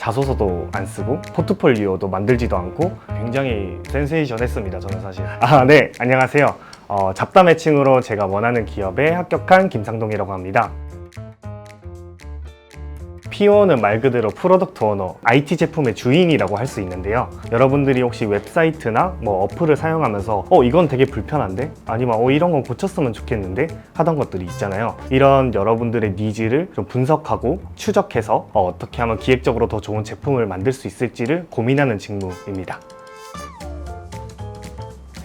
자소서도 안 쓰고 포트폴리오도 만들지도 않고 굉장히 센세이션했습니다. 저는 사실. 네, 안녕하세요. 잡다 매칭으로 제가 원하는 기업에 합격한 김상동이라고 합니다. PO는 말 그대로 프로덕트 오너, IT 제품의 주인이라고 할 수 있는데요. 여러분들이 혹시 웹사이트나 어플을 사용하면서 이건 되게 불편한데? 아니면 이런 건 고쳤으면 좋겠는데? 하던 것들이 있잖아요. 이런 여러분들의 니즈를 좀 분석하고 추적해서 어떻게 하면 기획적으로 더 좋은 제품을 만들 수 있을지를 고민하는 직무입니다.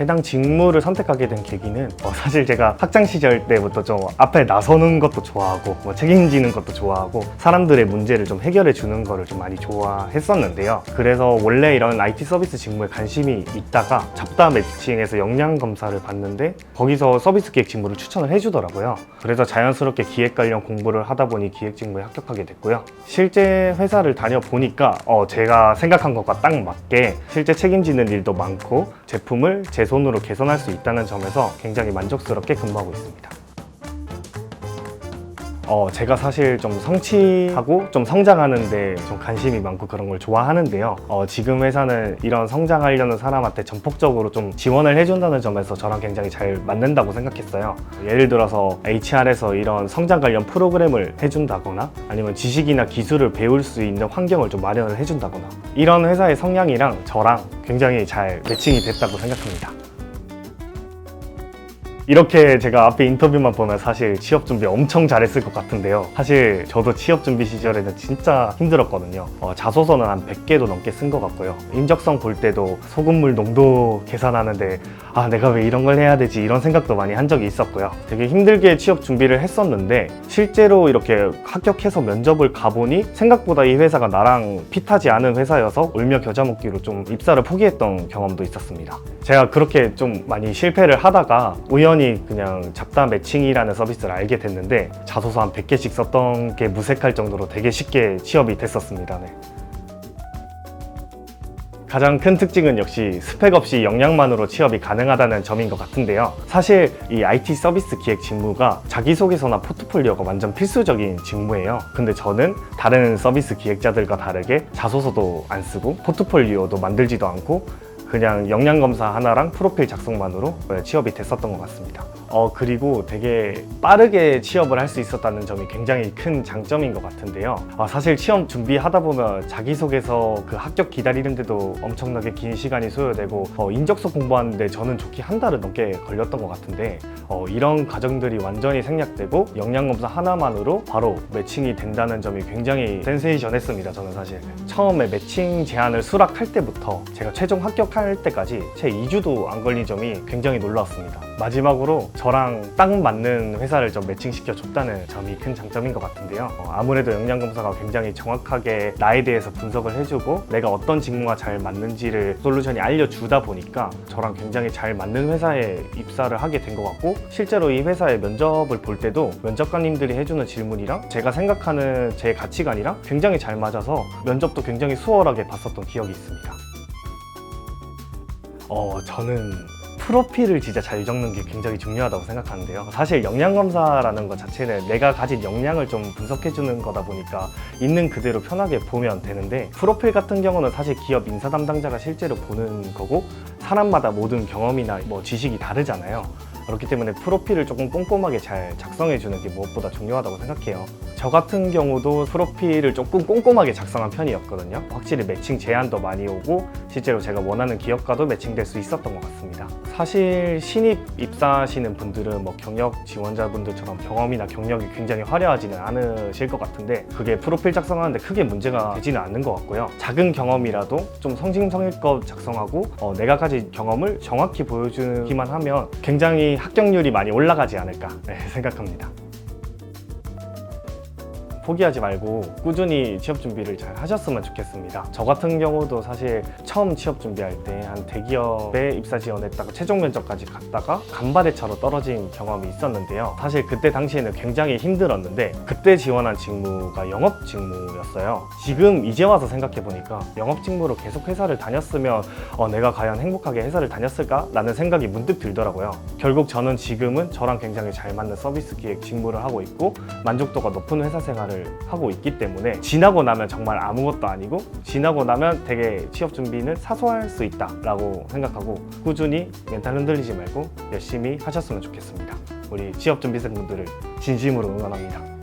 해당 직무를 선택하게 된 계기는 사실 제가 학창 시절 때부터 좀 앞에 나서는 것도 좋아하고 책임지는 것도 좋아하고 사람들의 문제를 좀 해결해 주는 거를 좀 많이 좋아했었는데요. 그래서 원래 이런 IT 서비스 직무에 관심이 있다가 잡다 매칭에서 역량 검사를 봤는데 거기서 서비스 기획 직무를 추천을 해주더라고요. 그래서 자연스럽게 기획 관련 공부를 하다 보니 기획 직무에 합격하게 됐고요. 실제 회사를 다녀보니까 제가 생각한 것과 딱 맞게 실제 책임지는 일도 많고 제품을 제 손으로 개선할 수 있다는 점에서 굉장히 만족스럽게 근무하고 있습니다. 제가 사실 좀 성취하고 좀 성장하는데 좀 관심이 많고 그런 걸 좋아하는데요. 지금 회사는 이런 성장하려는 사람한테 전폭적으로 좀 지원을 해준다는 점에서 저랑 굉장히 잘 맞는다고 생각했어요. 예를 들어서 HR에서 이런 성장 관련 프로그램을 해준다거나 아니면 지식이나 기술을 배울 수 있는 환경을 좀 마련을 해준다거나 이런 회사의 성향이랑 저랑 굉장히 잘 매칭이 됐다고 생각합니다. 이렇게 제가 앞에 인터뷰만 보면 사실 취업 준비 엄청 잘했을 것 같은데요. 사실 저도 취업 준비 시절에는 진짜 힘들었거든요. 자소서는 한 100개도 넘게 쓴 것 같고요. 인적성 볼 때도 소금물 농도 계산하는데 내가 왜 이런 걸 해야 되지 이런 생각도 많이 한 적이 있었고요. 되게 힘들게 취업 준비를 했었는데 실제로 이렇게 합격해서 면접을 가보니 생각보다 이 회사가 나랑 핏하지 않은 회사여서 울며 겨자 먹기로 좀 입사를 포기했던 경험도 있었습니다. 제가 그렇게 좀 많이 실패를 하다가 우연히 그냥 잡다 매칭이라는 서비스를 알게 됐는데 자소서 한 100개씩 썼던 게 무색할 정도로 되게 쉽게 취업이 됐었습니다. 네. 가장 큰 특징은 역시 스펙 없이 역량만으로 취업이 가능하다는 점인 것 같은데요. 사실 이 IT 서비스 기획 직무가 자기소개서나 포트폴리오가 완전 필수적인 직무예요. 근데 저는 다른 서비스 기획자들과 다르게 자소서도 안 쓰고 포트폴리오도 만들지도 않고 그냥 역량 검사 하나랑 프로필 작성만으로 취업이 됐었던 것 같습니다. 그리고 되게 빠르게 취업을 할 수 있었다는 점이 굉장히 큰 장점인 것 같은데요. 사실 취업 준비하다 보면 자기소개서 그 합격 기다리는데도 엄청나게 긴 시간이 소요되고 인적서 공부하는데 저는 좋게 한 달은 넘게 걸렸던 것 같은데 이런 과정들이 완전히 생략되고 역량 검사 하나만으로 바로 매칭이 된다는 점이 굉장히 센세이션했습니다. 저는 사실 처음에 매칭 제안을 수락할 때부터 제가 최종 합격할 때까지 채 2주도 안 걸린 점이 굉장히 놀라웠습니다. 마지막으로 저랑 딱 맞는 회사를 좀 매칭시켜 줬다는 점이 큰 장점인 것 같은데요. 아무래도 역량검사가 굉장히 정확하게 나에 대해서 분석을 해주고 내가 어떤 직무가 잘 맞는지를 솔루션이 알려주다 보니까 저랑 굉장히 잘 맞는 회사에 입사를 하게 된 것 같고 실제로 이 회사의 면접을 볼 때도 면접관님들이 해주는 질문이랑 제가 생각하는 제 가치관이랑 굉장히 잘 맞아서 면접도 굉장히 수월하게 봤었던 기억이 있습니다. 저는 프로필을 진짜 잘 적는 게 굉장히 중요하다고 생각하는데요. 사실 역량검사라는 것 자체는 내가 가진 역량을 좀 분석해주는 거다 보니까 있는 그대로 편하게 보면 되는데 프로필 같은 경우는 사실 기업 인사 담당자가 실제로 보는 거고 사람마다 모든 경험이나 지식이 다르잖아요. 그렇기 때문에 프로필을 조금 꼼꼼하게 잘 작성해주는 게 무엇보다 중요하다고 생각해요. 저 같은 경우도 프로필을 조금 꼼꼼하게 작성한 편이었거든요. 확실히 매칭 제안도 많이 오고 실제로 제가 원하는 기업과도 매칭될 수 있었던 것 같습니다. 사실 신입 입사하시는 분들은 경력 지원자분들처럼 경험이나 경력이 굉장히 화려하지는 않으실 것 같은데 그게 프로필 작성하는데 크게 문제가 되지는 않는 것 같고요. 작은 경험이라도 좀 성심성의껏 작성하고 내가 가진 경험을 정확히 보여주기만 하면 굉장히 합격률이 많이 올라가지 않을까 생각합니다. 포기하지 말고 꾸준히 취업 준비를 잘 하셨으면 좋겠습니다. 저 같은 경우도 사실 처음 취업 준비할 때 한 대기업에 입사 지원했다가 최종 면접까지 갔다가 간발의 차로 떨어진 경험이 있었는데요. 사실 그때 당시에는 굉장히 힘들었는데 그때 지원한 직무가 영업 직무였어요. 지금 이제 와서 생각해보니까 영업 직무로 계속 회사를 다녔으면 내가 과연 행복하게 회사를 다녔을까? 라는 생각이 문득 들더라고요. 결국 저는 지금은 저랑 굉장히 잘 맞는 서비스 기획 직무를 하고 있고 만족도가 높은 회사 생활을 생활을 하고 있기 때문에 지나고 나면 정말 아무것도 아니고 지나고 나면 되게 취업 준비는 사소할 수 있다라고 생각하고 꾸준히 멘탈 흔들리지 말고 열심히 하셨으면 좋겠습니다. 우리 취업 준비생분들을 진심으로 응원합니다.